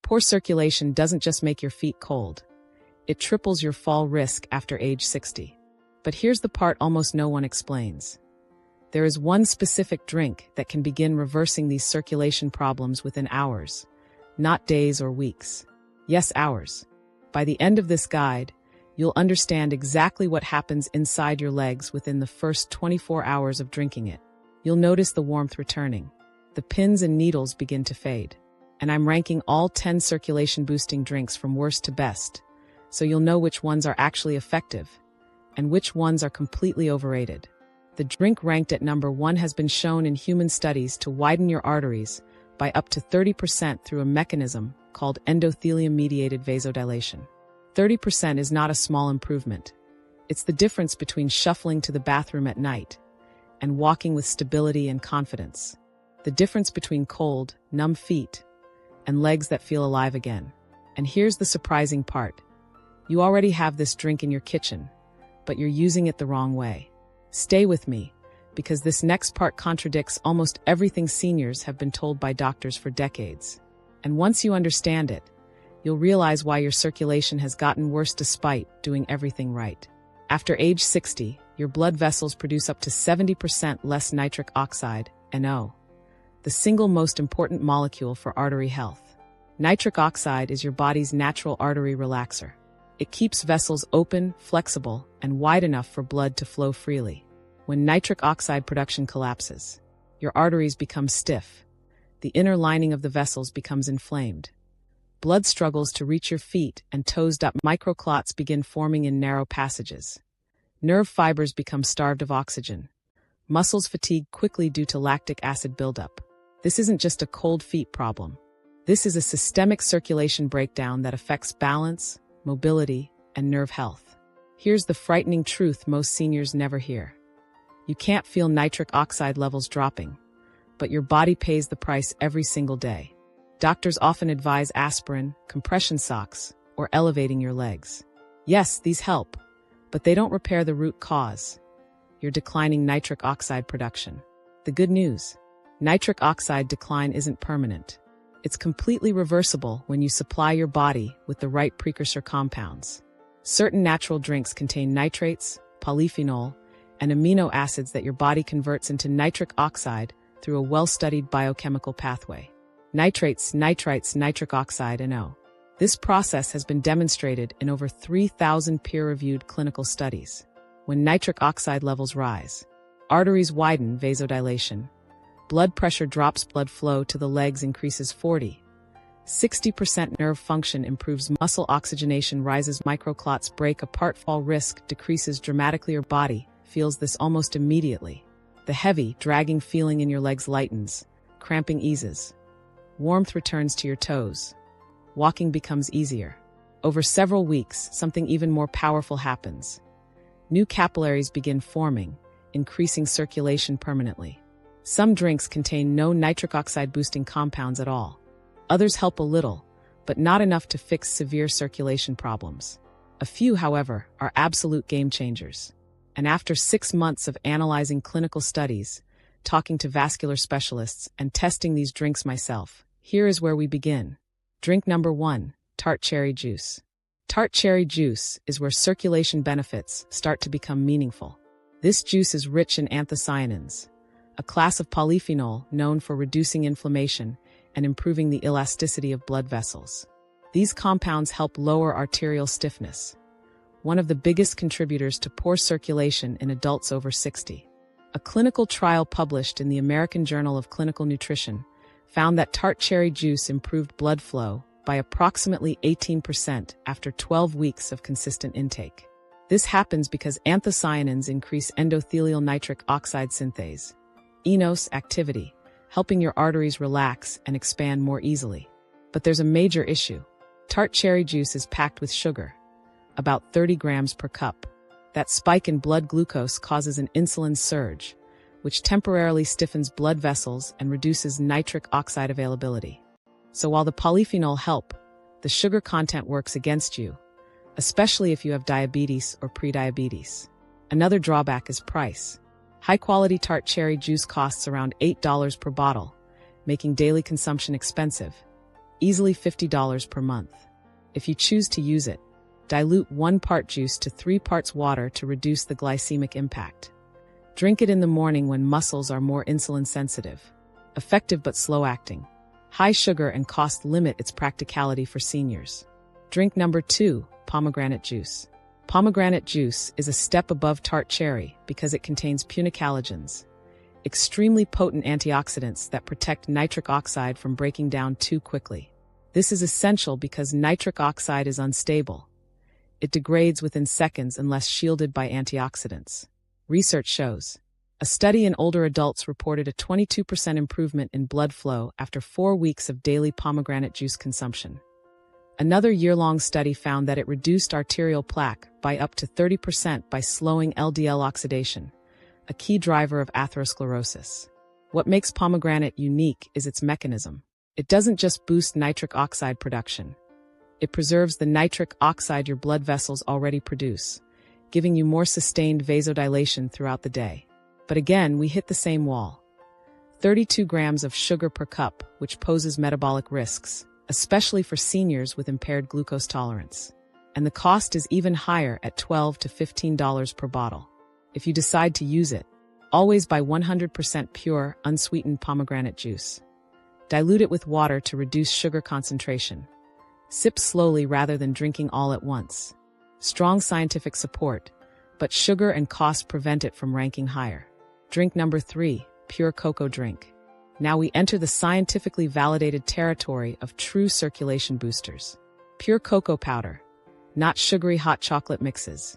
Poor circulation doesn't just make your feet cold. It triples your fall risk after age 60. But here's the part almost no one explains. There is one specific drink that can begin reversing these circulation problems within hours, not days or weeks. Yes, hours. By the end of this guide, you'll understand exactly what happens inside your legs within the first 24 hours of drinking it. You'll notice the warmth returning. The pins and needles begin to fade. And I'm ranking all 10 circulation-boosting drinks from worst to best, so you'll know which ones are actually effective and which ones are completely overrated. The drink ranked at number 1 has been shown in human studies to widen your arteries by up to 30% through a mechanism called endothelium-mediated vasodilation. 30% is not a small improvement. It's the difference between shuffling to the bathroom at night and walking with stability and confidence. The difference between cold, numb feet and legs that feel alive again. And here's the surprising part. You already have this drink in your kitchen, but you're using it the wrong way. Stay with me, because this next part contradicts almost everything seniors have been told by doctors for decades. And once you understand it, you'll realize why your circulation has gotten worse despite doing everything right. After age 60, your blood vessels produce up to 70% less nitric oxide, NO, the single most important molecule for artery health. Nitric oxide is your body's natural artery relaxer. It keeps vessels open, flexible, and wide enough for blood to flow freely. When nitric oxide production collapses, your arteries become stiff. The inner lining of the vessels becomes inflamed. Blood struggles to reach your feet, and toes-up microclots begin forming in narrow passages. Nerve fibers become starved of oxygen. Muscles fatigue quickly due to lactic acid buildup. This isn't just a cold feet problem. This is a systemic circulation breakdown that affects balance, mobility, and nerve health. Here's the frightening truth most seniors never hear. You can't feel nitric oxide levels dropping, but your body pays the price every single day. Doctors often advise aspirin, compression socks, or elevating your legs. Yes, these help, but they don't repair the root cause, your declining nitric oxide production. The good news: nitric oxide decline isn't permanent. It's completely reversible when you supply your body with the right precursor compounds. Certain natural drinks contain nitrates, polyphenol, and amino acids that your body converts into nitric oxide through a well-studied biochemical pathway. Nitrates, nitrites, nitric oxide, NO. This process has been demonstrated in over 3,000 peer-reviewed clinical studies. When nitric oxide levels rise, arteries widen, vasodilation. Blood pressure drops, blood flow to the legs increases 60% nerve function improves, muscle oxygenation rises, microclots break apart, fall risk decreases dramatically. Your body feels this almost immediately. The heavy, dragging feeling in your legs lightens, cramping eases. Warmth returns to your toes. Walking becomes easier. Over several weeks, something even more powerful happens. New capillaries begin forming, increasing circulation permanently. Some drinks contain no nitric oxide boosting compounds at all. Others help a little, but not enough to fix severe circulation problems. A few, however, are absolute game changers. And after 6 months of analyzing clinical studies, talking to vascular specialists, and testing these drinks myself, here is where we begin. Drink number 1, tart cherry juice. Tart cherry juice is where circulation benefits start to become meaningful. This juice is rich in anthocyanins, a class of polyphenol known for reducing inflammation and improving the elasticity of blood vessels. These compounds help lower arterial stiffness, one of the biggest contributors to poor circulation in adults over 60. A clinical trial published in the American Journal of Clinical Nutrition found that tart cherry juice improved blood flow by approximately 18% after 12 weeks of consistent intake. This happens because anthocyanins increase endothelial nitric oxide synthase, eNOS activity, helping your arteries relax and expand more easily. But there's a major issue. Tart cherry juice is packed with sugar, about 30 grams per cup. That spike in blood glucose causes an insulin surge, which temporarily stiffens blood vessels and reduces nitric oxide availability. So while the polyphenol help, the sugar content works against you, especially if you have diabetes or prediabetes. Another drawback is price. High-quality tart cherry juice costs around $8 per bottle, making daily consumption expensive. easily $50 per month. If you choose to use it, dilute 1 part juice to 3 parts water to reduce the glycemic impact. Drink it in the morning when muscles are more insulin sensitive. Effective but slow-acting. High sugar and cost limit its practicality for seniors. Drink number 2, pomegranate juice. Pomegranate juice is a step above tart cherry because it contains punicalagins, extremely potent antioxidants that protect nitric oxide from breaking down too quickly. This is essential because nitric oxide is unstable. It degrades within seconds unless shielded by antioxidants. Research shows. A study in older adults reported a 22% improvement in blood flow after 4 weeks of daily pomegranate juice consumption. Another year-long study found that it reduced arterial plaque by up to 30% by slowing LDL oxidation, a key driver of atherosclerosis. What makes pomegranate unique is its mechanism. It doesn't just boost nitric oxide production. It preserves the nitric oxide your blood vessels already produce, giving you more sustained vasodilation throughout the day. But again, we hit the same wall. 32 grams of sugar per cup, which poses metabolic risks, especially for seniors with impaired glucose tolerance. And the cost is even higher at $12 to $15 per bottle. If you decide to use it, always buy 100% pure, unsweetened pomegranate juice. Dilute it with water to reduce sugar concentration. Sip slowly rather than drinking all at once. Strong scientific support, but sugar and cost prevent it from ranking higher. Drink number 3, pure cocoa drink. Now we enter the scientifically validated territory of true circulation boosters. Pure cocoa powder, not sugary hot chocolate mixes,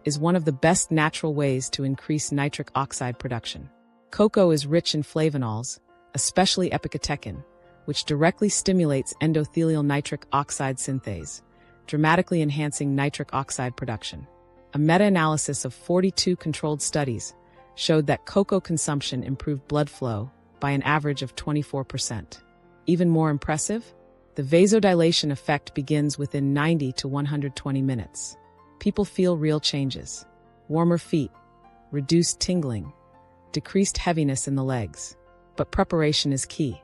is one of the best natural ways to increase nitric oxide production. Cocoa is rich in flavonols, especially epicatechin, which directly stimulates endothelial nitric oxide synthase, dramatically enhancing nitric oxide production. A meta-analysis of 42 controlled studies showed that cocoa consumption improved blood flow by an average of 24%. Even more impressive, the vasodilation effect begins within 90 to 120 minutes. People feel real changes. Warmer feet, reduced tingling, decreased heaviness in the legs. But preparation is key.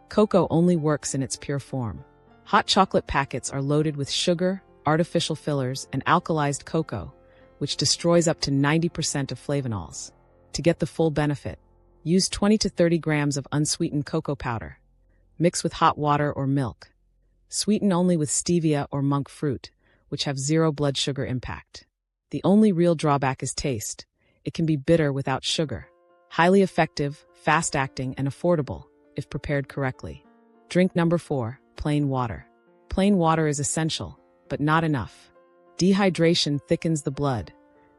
Cocoa only works in its pure form. Hot chocolate packets are loaded with sugar, artificial fillers, and alkalized cocoa, which destroys up to 90% of flavonols. To get the full benefit, use 20 to 30 grams of unsweetened cocoa powder. Mix with hot water or milk. Sweeten only with stevia or monk fruit, which have zero blood sugar impact. The only real drawback is taste. It can be bitter without sugar. Highly effective, fast-acting, and affordable, if prepared correctly. Drink number 4, plain water. Plain water is essential, but not enough. Dehydration thickens the blood,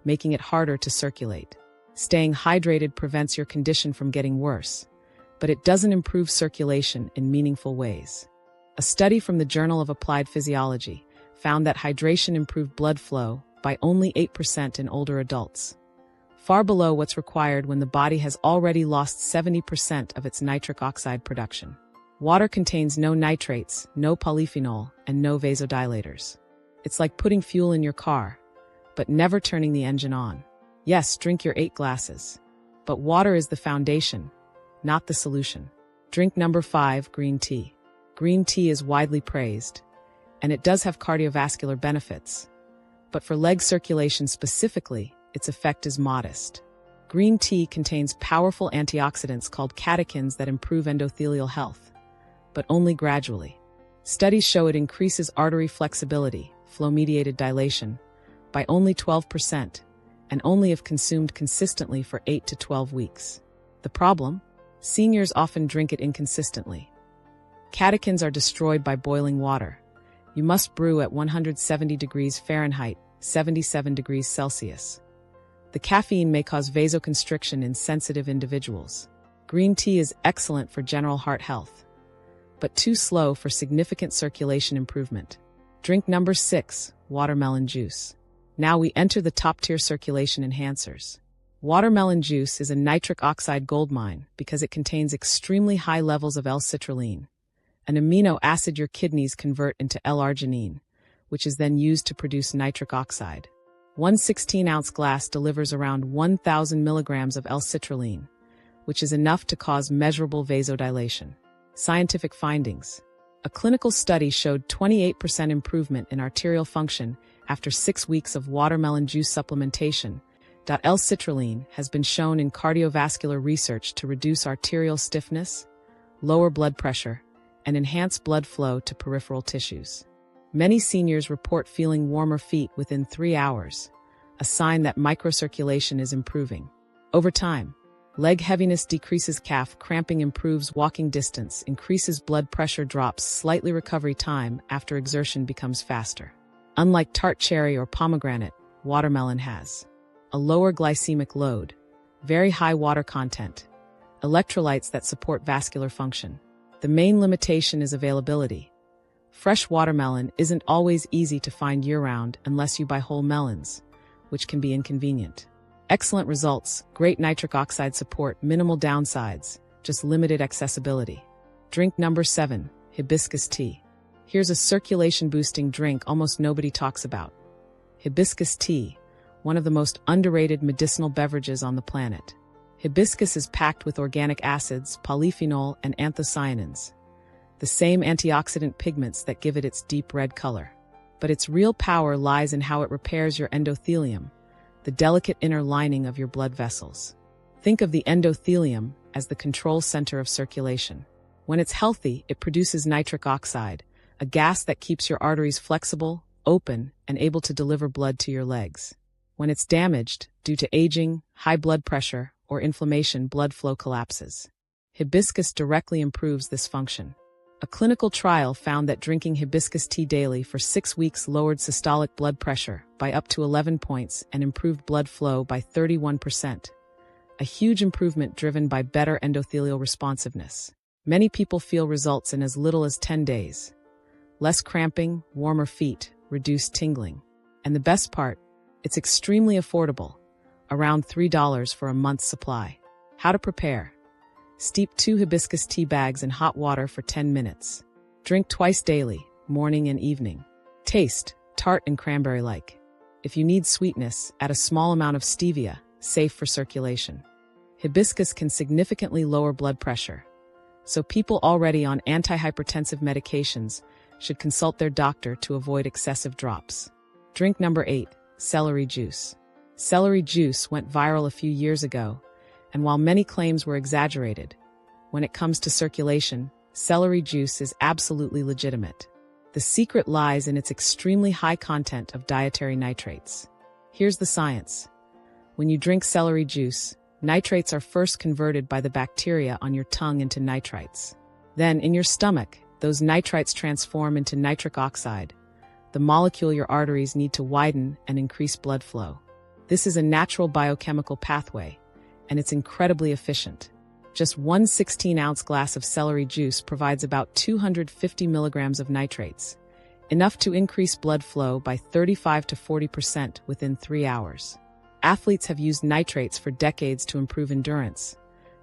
making it harder to circulate. Staying hydrated prevents your condition from getting worse, but it doesn't improve circulation in meaningful ways. A study from the Journal of Applied Physiology found that hydration improved blood flow by only 8% in older adults, far below what's required when the body has already lost 70% of its nitric oxide production. Water contains no nitrates, no polyphenol, and no vasodilators. It's like putting fuel in your car, but never turning the engine on. Yes, drink your 8 glasses. But water is the foundation, not the solution. Drink number 5, green tea. Green tea is widely praised, and it does have cardiovascular benefits. But for leg circulation specifically, its effect is modest. Green tea contains powerful antioxidants called catechins that improve endothelial health, but only gradually. Studies show it increases artery flexibility, flow-mediated dilation, by only 12%, and only if consumed consistently for 8 to 12 weeks. The problem? Seniors often drink it inconsistently. Catechins are destroyed by boiling water. You must brew at 170 degrees Fahrenheit, 77 degrees Celsius. The caffeine may cause vasoconstriction in sensitive individuals. Green tea is excellent for general heart health, but too slow for significant circulation improvement. Drink number 6, watermelon juice. Now we enter the top-tier circulation enhancers. Watermelon juice is a nitric oxide goldmine because it contains extremely high levels of L-citrulline, an amino acid your kidneys convert into L-arginine, which is then used to produce nitric oxide. One 16-ounce glass delivers around 1,000 milligrams of L-citrulline, which is enough to cause measurable vasodilation. Scientific findings. A clinical study showed 28% improvement in arterial function after 6 weeks of watermelon juice supplementation. L-citrulline has been shown in cardiovascular research to reduce arterial stiffness, lower blood pressure, and enhance blood flow to peripheral tissues. Many seniors report feeling warmer feet within 3 hours, a sign that microcirculation is improving. Over time, leg heaviness decreases, calf cramping improves, walking distance increases, blood pressure drops slightly, recovery time after exertion becomes faster. Unlike tart cherry or pomegranate, watermelon has a lower glycemic load, very high water content, electrolytes that support vascular function. The main limitation is availability. Fresh watermelon isn't always easy to find year-round unless you buy whole melons, which can be inconvenient. Excellent results, great nitric oxide support, minimal downsides, just limited accessibility. Drink number 7, hibiscus tea. Here's a circulation-boosting drink almost nobody talks about. Hibiscus tea, one of the most underrated medicinal beverages on the planet. Hibiscus is packed with organic acids, polyphenol, and anthocyanins, the same antioxidant pigments that give it its deep red color. But its real power lies in how it repairs your endothelium, the delicate inner lining of your blood vessels. Think of the endothelium as the control center of circulation. When it's healthy, it produces nitric oxide, a gas that keeps your arteries flexible, open, and able to deliver blood to your legs. When it's damaged, due to aging, high blood pressure, or inflammation, blood flow collapses. Hibiscus directly improves this function. A clinical trial found that drinking hibiscus tea daily for 6 weeks lowered systolic blood pressure by up to 11 points and improved blood flow by 31%. A huge improvement driven by better endothelial responsiveness. Many people feel results in as little as 10 days. Less cramping, warmer feet, reduced tingling. And the best part, it's extremely affordable, around $3 for a month's supply. How to prepare? Steep 2 hibiscus tea bags in hot water for 10 minutes. Drink twice daily, morning and evening. Taste, tart and cranberry-like. If you need sweetness, add a small amount of stevia, safe for circulation. Hibiscus can significantly lower blood pressure, so people already on antihypertensive medications should consult their doctor to avoid excessive drops. Drink number 8, celery juice. Celery juice went viral a few years ago, and while many claims were exaggerated, when it comes to circulation, celery juice is absolutely legitimate. The secret lies in its extremely high content of dietary nitrates. Here's the science. When you drink celery juice, nitrates are first converted by the bacteria on your tongue into nitrites. Then, in your stomach, those nitrites transform into nitric oxide, the molecule your arteries need to widen and increase blood flow. This is a natural biochemical pathway, and it's incredibly efficient. Just 1 16-ounce glass of celery juice provides about 250 milligrams of nitrates, enough to increase blood flow by 35 to 40% within 3 hours. Athletes have used nitrates for decades to improve endurance,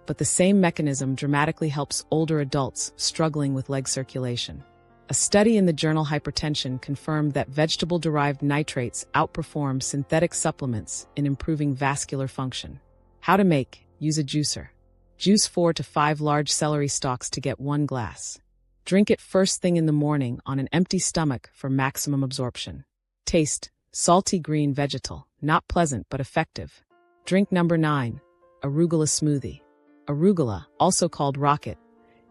but the same mechanism dramatically helps older adults struggling with leg circulation. A study in the journal Hypertension confirmed that vegetable-derived nitrates outperform synthetic supplements in improving vascular function. How to make? Use a juicer. Juice 4 to 5 large celery stalks to get 1 glass. Drink it first thing in the morning on an empty stomach for maximum absorption. Taste, salty green vegetal, not pleasant but effective. Drink number 9, arugula smoothie. Arugula, also called rocket,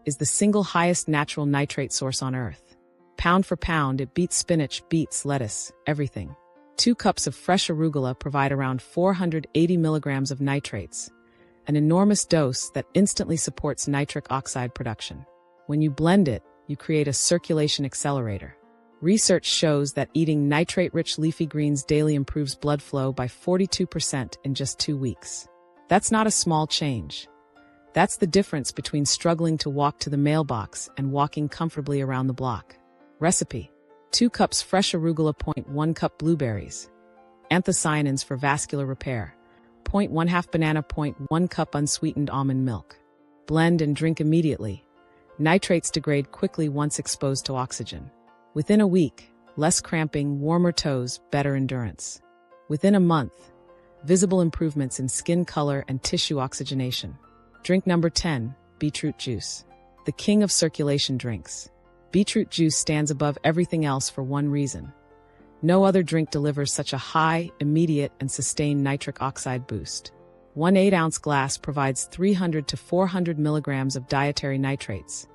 is the single highest natural nitrate source on Earth. Pound for pound, it beats spinach, beets, lettuce, everything. 2 cups of fresh arugula provide around 480 milligrams of nitrates, an enormous dose that instantly supports nitric oxide production. When you blend it, you create a circulation accelerator. Research shows that eating nitrate-rich leafy greens daily improves blood flow by 42% in just 2 weeks. That's not a small change. That's the difference between struggling to walk to the mailbox and walking comfortably around the block. Recipe: 2 cups fresh arugula, 1 cup blueberries, anthocyanins for vascular repair, 1/2 banana, 1 cup unsweetened almond milk. Blend and drink immediately. Nitrates degrade quickly once exposed to oxygen. Within a week, less cramping, warmer toes, better endurance. Within a month, visible improvements in skin color and tissue oxygenation. Drink number 10, beetroot juice. The king of circulation drinks. Beetroot juice stands above everything else for one reason. No other drink delivers such a high, immediate, and sustained nitric oxide boost. One 8-ounce glass provides 300 to 400 milligrams of dietary nitrates,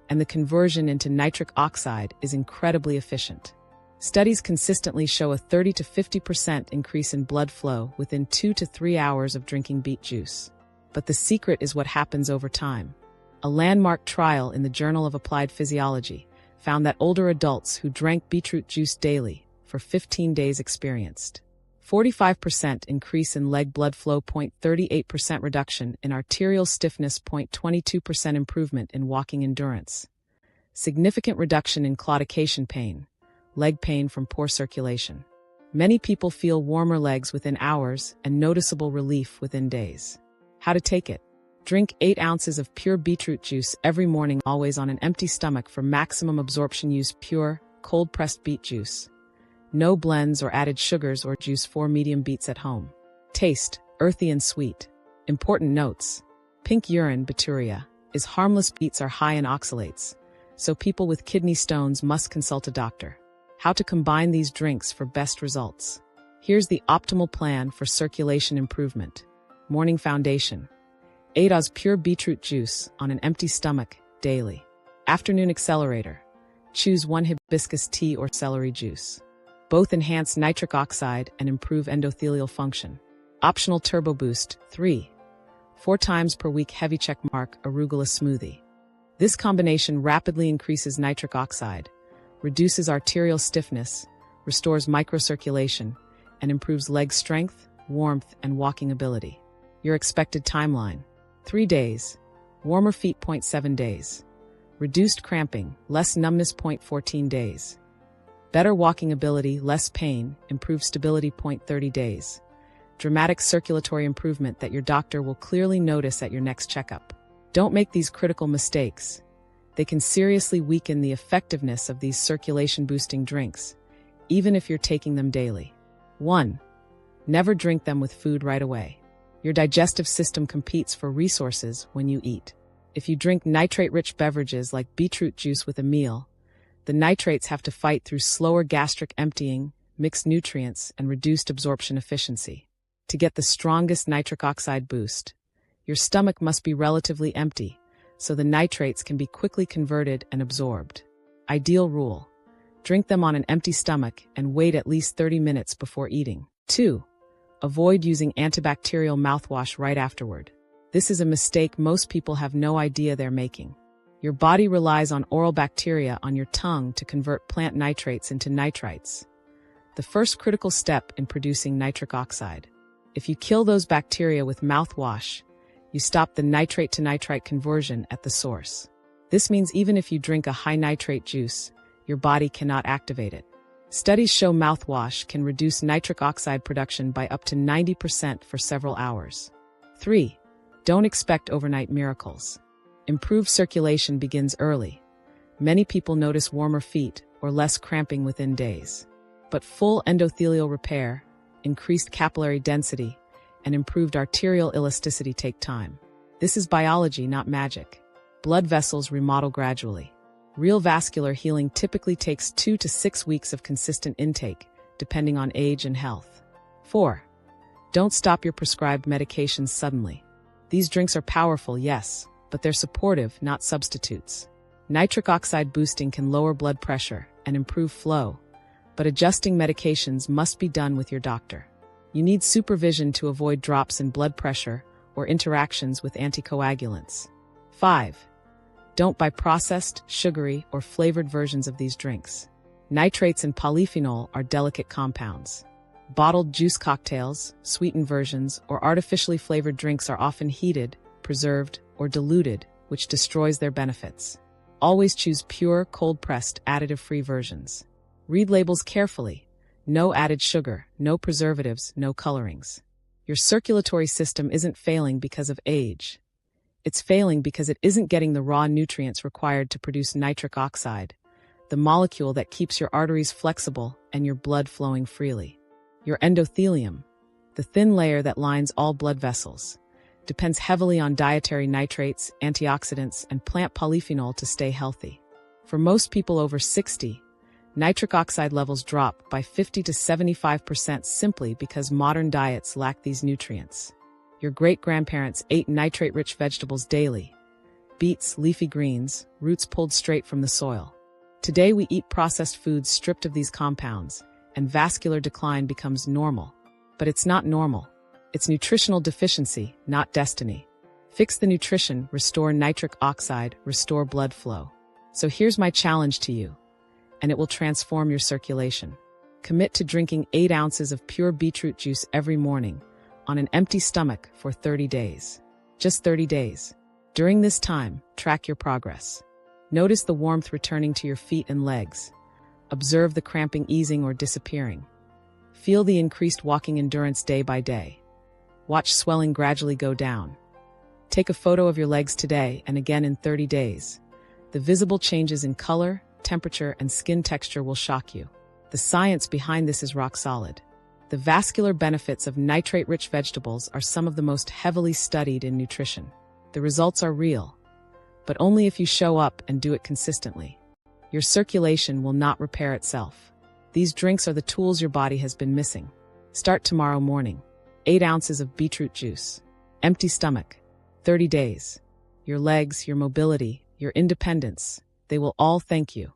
and the conversion into nitric oxide is incredibly efficient. Studies consistently show a 30 to 50% increase in blood flow within 2 to 3 hours of drinking beet juice. But the secret is what happens over time. A landmark trial in the Journal of Applied Physiology found that older adults who drank beetroot juice daily for 15 days experienced 45% increase in leg blood flow, 0.38% reduction in arterial stiffness, 0.22% improvement in walking endurance, significant reduction in claudication pain, leg pain from poor circulation. Many people feel warmer legs within hours and noticeable relief within days. How to take it? Drink 8 ounces of pure beetroot juice every morning, always on an empty stomach for maximum absorption. Use pure, cold-pressed beet juice. No blends or added sugars, or juice 4 medium beets at home. Taste, earthy and sweet. Important notes. Pink urine bacteria is harmless. Beets are high in oxalates, so people with kidney stones must consult a doctor. How to combine these drinks for best results. Here's the optimal plan for circulation improvement. Morning foundation. 8 oz pure beetroot juice on an empty stomach, daily. Afternoon accelerator. Choose 1 hibiscus tea or celery juice. Both enhance nitric oxide and improve endothelial function. Optional turbo boost. 4 times per week heavy check mark arugula smoothie. This combination rapidly increases nitric oxide, reduces arterial stiffness, restores microcirculation, and improves leg strength, warmth, and walking ability. Your expected timeline. 3 days. Warmer feet, 0.7 days. Reduced cramping, less numbness, 0.14 days. Better walking ability, less pain, improved stability, 0.30 days. Dramatic circulatory improvement that your doctor will clearly notice at your next checkup. Don't make these critical mistakes. They can seriously weaken the effectiveness of these circulation-boosting drinks, even if you're taking them daily. 1. Never drink them with food right away. Your digestive system competes for resources when you eat. If you drink nitrate-rich beverages like beetroot juice with a meal, the nitrates have to fight through slower gastric emptying, mixed nutrients, and reduced absorption efficiency. To get the strongest nitric oxide boost, your stomach must be relatively empty, so the nitrates can be quickly converted and absorbed. Ideal rule: drink them on an empty stomach and wait at least 30 minutes before eating. 2. Avoid using antibacterial mouthwash right afterward. This is a mistake most people have no idea they're making. Your body relies on oral bacteria on your tongue to convert plant nitrates into nitrites, the first critical step in producing nitric oxide. If you kill those bacteria with mouthwash, you stop the nitrate to nitrite conversion at the source. This means even if you drink a high nitrate juice, your body cannot activate it. Studies show mouthwash can reduce nitric oxide production by up to 90% for several hours. 3. Don't expect overnight miracles. Improved circulation begins early. Many people notice warmer feet or less cramping within days. But full endothelial repair, increased capillary density, and improved arterial elasticity take time. This is biology, not magic. Blood vessels remodel gradually. Real vascular healing typically takes 2 to 6 weeks of consistent intake, depending on age and health. 4. Don't stop your prescribed medications suddenly. These drinks are powerful, yes, but they're supportive, not substitutes. Nitric oxide boosting can lower blood pressure and improve flow, but adjusting medications must be done with your doctor. You need supervision to avoid drops in blood pressure or interactions with anticoagulants. 5. Don't buy processed, sugary, or flavored versions of these drinks. Nitrates and polyphenol are delicate compounds. Bottled juice cocktails, sweetened versions, or artificially flavored drinks are often heated, preserved, or diluted, which destroys their benefits. Always choose pure, cold-pressed, additive-free versions. Read labels carefully. No added sugar, no preservatives, no colorings. Your circulatory system isn't failing because of age. It's failing because it isn't getting the raw nutrients required to produce nitric oxide, the molecule that keeps your arteries flexible and your blood flowing freely. Your endothelium, the thin layer that lines all blood vessels, depends heavily on dietary nitrates, antioxidants, and plant polyphenol to stay healthy. For most people over 60, nitric oxide levels drop by 50 to 75% simply because modern diets lack these nutrients. Your great-grandparents ate nitrate-rich vegetables daily: beets, leafy greens, roots pulled straight from the soil. Today we eat processed foods stripped of these compounds, and vascular decline becomes normal. But it's not normal. It's nutritional deficiency, not destiny. Fix the nutrition, restore nitric oxide, restore blood flow. So here's my challenge to you, and it will transform your circulation. Commit to drinking 8 ounces of pure beetroot juice every morning on an empty stomach for 30 days. Just 30 days. During this time, track your progress. Notice the warmth returning to your feet and legs. Observe the cramping easing or disappearing. Feel the increased walking endurance day by day. Watch swelling gradually go down. Take a photo of your legs today and again in 30 days. The visible changes in color, temperature, and skin texture will shock you. The science behind this is rock solid. The vascular benefits of nitrate-rich vegetables are some of the most heavily studied in nutrition. The results are real, but only if you show up and do it consistently. Your circulation will not repair itself. These drinks are the tools your body has been missing. Start tomorrow morning. 8 ounces of beetroot juice. Empty stomach. 30 days. Your legs, your mobility, your independence, they will all thank you.